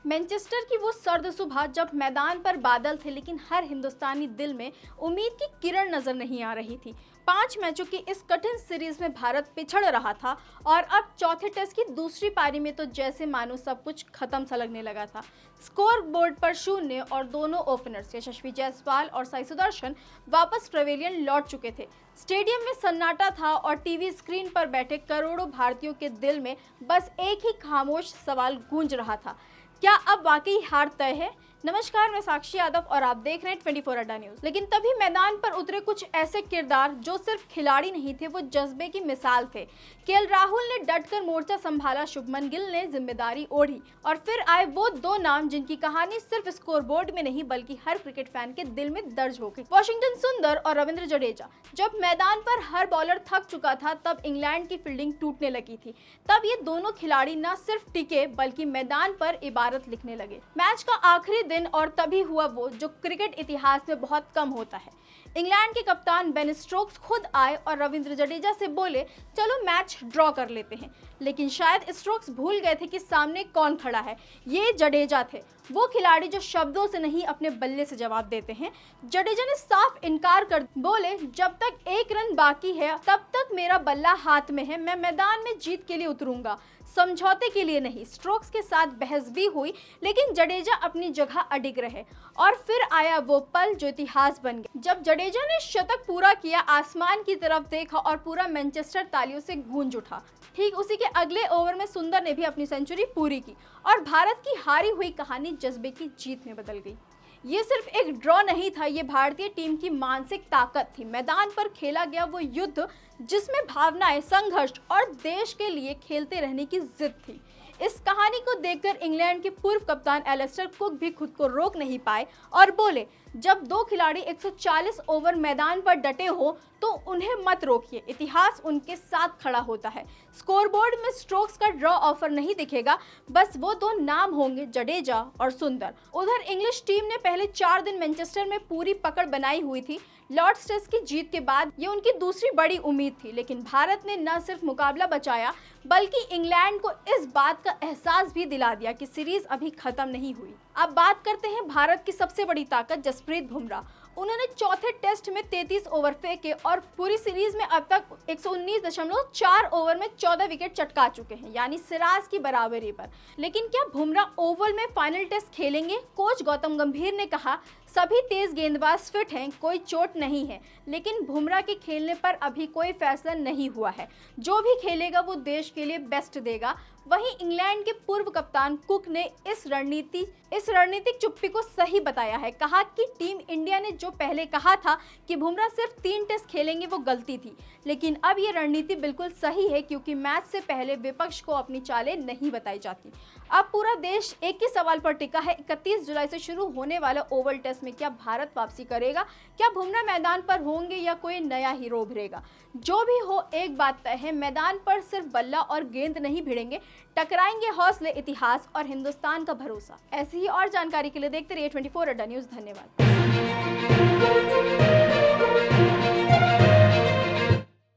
Manchester की वो सर्द सुबह जब मैदान पर बादल थे, लेकिन हर हिंदुस्तानी दिल में उम्मीद की किरण नजर नहीं आ रही थी। 5 मैचों की इस कठिन सीरीज में भारत पिछड़ रहा था और अब चौथे टेस्ट की दूसरी पारी में तो जैसे मानो सब कुछ खत्म सा लगने लगा था। स्कोर बोर्ड पर 0 और दोनों ओपनर्स यशस्वी जायसवाल और साई सुदर्शन वापस पवेलियन लौट चुके थे। स्टेडियम में सन्नाटा था और टीवी स्क्रीन पर बैठे करोड़ों भारतीयों के दिल में बस एक ही खामोश सवाल गूंज रहा था, क्या अब वाकई हार तय है? नमस्कार, मैं साक्षी यादव और आप देख रहे हैं 24 अड्डा न्यूज। लेकिन तभी मैदान पर उतरे कुछ ऐसे किरदार जो सिर्फ खिलाड़ी नहीं थे, वो जज्बे की मिसाल थे। केएल राहुल ने डटकर मोर्चा संभाला, शुभमन गिल ने जिम्मेदारी ओढ़ी और फिर आए वो दो नाम जिनकी कहानी सिर्फ स्कोरबोर्ड में नहीं बल्कि हर क्रिकेट फैन के दिल में दर्ज हो गई। वाशिंगटन सुंदर और रविंद्र जडेजा। जब मैदान पर हर बॉलर थक चुका था, तब इंग्लैंड की फील्डिंग टूटने लगी थी। तब ये दोनों खिलाड़ी न सिर्फ टिके बल्कि मैदान पर इबारत लिखने लगे। मैच का आखिरी दिन और तभी हुआ वो जो क्रिकेट इतिहास में बहुत कम होता है। इंग्लैंड के कप्तान बेन स्टोक्स खुद आए और रविंद्र जडेजा से बोले, चलो मैच ड्रॉ कर लेते हैं। लेकिन शायद स्टोक्स भूल गए थे कि सामने कौन खड़ा है। ये जडेजा थे, वो खिलाड़ी जो शब्दों से नहीं अपने बल्ले से जवाब देते हैं। जडेजा ने साफ इनकार कर बोले, जब तक 1 रन बाकी है तब तक मेरा बल्ला हाथ में है, मैं मैदान में जीत के लिए उतरूंगा, समझौते के लिए नहीं। स्टोक्स के साथ बहस भी हुई, लेकिन जडेजा अपनी जगह अडिग रहे और फिर आया वो पल जो इतिहास बन गया। जब जडेजा ने शतक पूरा किया, आसमान की तरफ देखा और पूरा मैनचेस्टर तालियों से गूंज उठा। ठीक उसी के अगले ओवर में सुंदर ने भी अपनी सेंचुरी पूरी की और भारत की हारी हुई कहानी जज्बे की जीत में बदल गई। ये सिर्फ एक ड्रॉ नहीं था, ये भारतीय टीम की मानसिक ताकत थी। मैदान पर खेला गया वो युद्ध जिसमें भावनाएं, संघर्ष और देश के लिए खेलते रहने की जिद थी। इस कहानी को देखकर इंग्लैंड के पूर्व कप्तान एलिस्टर कुक भी खुद को रोक नहीं पाए और बोले, जब दो खिलाड़ी 140 ओवर मैदान पर डटे हो तो उन्हें मत रोकिए, इतिहास उनके साथ खड़ा होता है। स्कोरबोर्ड में स्ट्रोक्स का ड्रॉ ऑफर नहीं दिखेगा, बस वो दो नाम होंगे, जडेजा और सुंदर। उधर इंग्लिश टीम ने पहले 4 दिन मैनचेस्टर में पूरी पकड़ बनाई हुई थी। लॉर्ड्स टेस्ट की जीत के बाद ये उनकी दूसरी बड़ी उम्मीद थी, लेकिन भारत ने न सिर्फ मुकाबला बचाया बल्कि इंग्लैंड को इस बात का एहसास भी दिला दिया कि सीरीज अभी खत्म नहीं हुई। अब बात करते हैं भारत की सबसे बड़ी ताकत जसप्रीत बुमराह। उन्होंने चौथे टेस्ट में 33 ओवर फेंके और पूरी सीरीज में अब तक 119.4 ओवर में 14 विकेट चटका चुके हैं, यानी सिराज की बराबरी पर। लेकिन क्या बुमराह ओवल में फाइनल टेस्ट खेलेंगे? कोच गौतम गंभीर ने कहा, सभी तेज गेंदबाज फिट हैं, कोई चोट नहीं है, लेकिन बुमराह के खेलने पर अभी कोई फैसला नहीं हुआ है। जो भी खेलेगा वो देश के लिए बेस्ट देगा। वहीं इंग्लैंड के पूर्व कप्तान कुक ने इस रणनीतिक चुप्पी को सही बताया है। कहा कि टीम इंडिया ने जो पहले कहा था कि बुमराह सिर्फ 3 टेस्ट खेलेंगे, वो गलती थी। लेकिन अब ये रणनीति बिल्कुल सही है, क्योंकि मैच से पहले विपक्ष को अपनी चालें नहीं बताई जाती। अब पूरा देश एक ही सवाल पर टिका है, 31 जुलाई से शुरू होने वाला ओवल टेस्ट में क्या भारत वापसी करेगा? क्या बुमराह मैदान पर होंगे या कोई नया हीरो उभरेगा? जो भी हो, एक बात तय है, मैदान पर सिर्फ बल्ला और गेंद नहीं भिड़ेंगे, टकराएंगे हौसले, इतिहास और हिंदुस्तान का भरोसा। ऐसी ही और जानकारी के लिए देखते रहिए 24 अड्डा न्यूज। धन्यवाद।